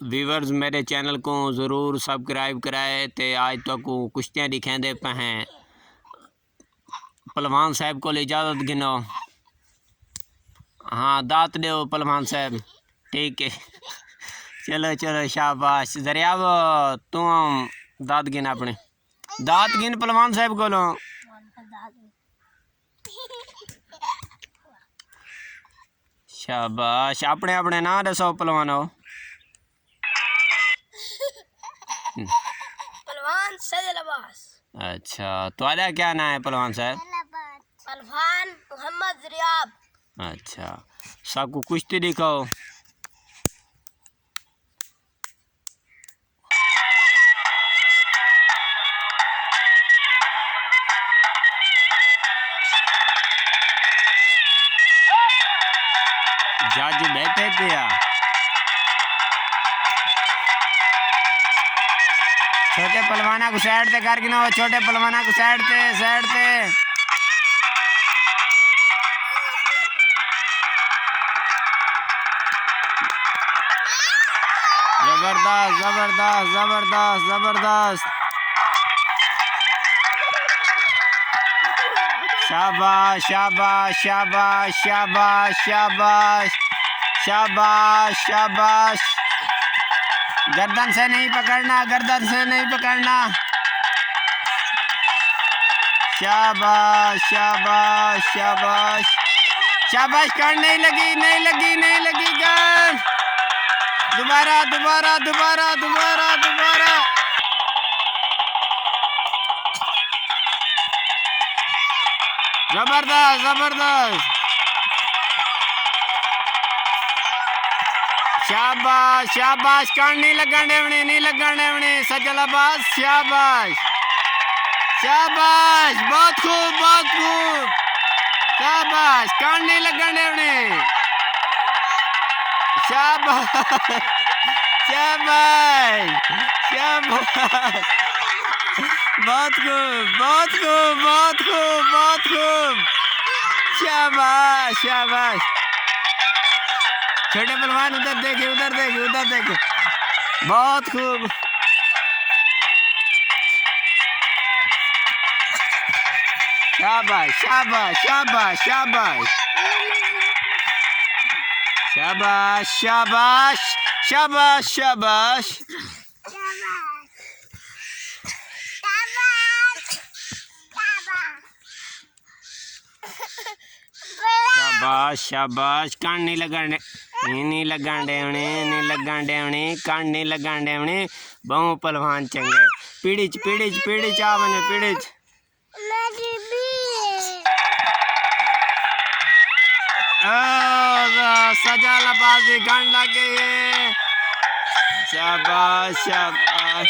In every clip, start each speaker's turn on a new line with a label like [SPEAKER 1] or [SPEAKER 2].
[SPEAKER 1] Viewers मेरे channel को ज़रूर सब्सक्राइब कराए ते आज तक कुश्तियाँ दिखाते पे हैं। पहलवान साहब को इजाज़त गिनो। हाँ दात दो पहलवान साहब। ठीक है चलो चलो शाबाश। दरियाव तुम दात गिन अपने दात गिन पहलवान साहब को लो। शाबाश। अपने अपने ना दसो पहलवानो।
[SPEAKER 2] पहलवान सजल अब्बास।
[SPEAKER 1] अच्छा तुम्हारा क्या नाम है पहलवान साहब?
[SPEAKER 2] पहलवान मोहम्मद रियाब।
[SPEAKER 1] अच्छा सबको कुश्ती दिखाओ। जज बैठे थे यार। छोटे पहलवाना को साइड से कर गिनो। छोटे पहलवाना को साइड से जबरदस्त जबरदस्त जबरदस्त जबरदस्त। शाबाश शाबाश शाबाश शाबाश शाबाश शाबाश शाबाश। गर्दन से नहीं पकड़ना, गर्दन से नहीं पकड़ना। शाबाश शाबाश शाबाश शाबाश। कर नहीं लगी नहीं लगी नहीं लगी कर। दोबारा दोबारा दोबारा दोबारा दोबारा। जबरदस्त जबरदस्त। शाबाश शाबाश। कान नहीं लगने वने नहीं लगने वने। सजल अब्बास शाबाश शाबाश। बहुत खूब बहुत खूब। शाबाश कान नहीं लगने वने। शाबाश शाबाश शाबाश। बहुत खूब बहुत खूब बहुत खूब बहुत खूब। शाबाश शाबाश। छोटे पहलवान उधर देखे उधर देखे उधर देखे। बहुत खूब। शाबाश शाबाश शाबाश शाबाश शाबाश शाबाश शाबाश शाबाश शाबाश शाबाश। कान नहीं लगाने नहीं लगन देवने नहीं लगन देवने। कान नहीं लगन देवने। बहु पहलवान चंगे। पीड़ी च आवने पीड़ी च। सजल अब्बास की गन लग गई है। शाबाश शाबाश।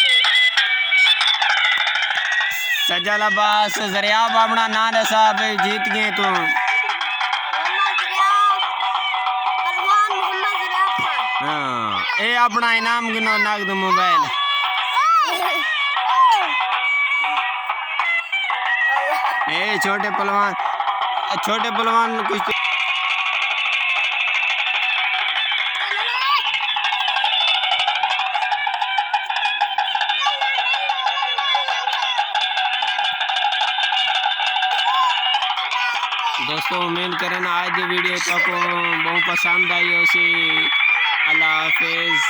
[SPEAKER 1] सजल अब्बास दरियाब अपना ना दसा जीत गए तुम। हाँ ये अपना इनाम गिनो नगद मोबाइल। ए छोटे पहलवान कुछ दोस्तों उम्मीद करें आज वीडियो तक बहुत पसंद आई हो सी। अल्लाह हाफिज़।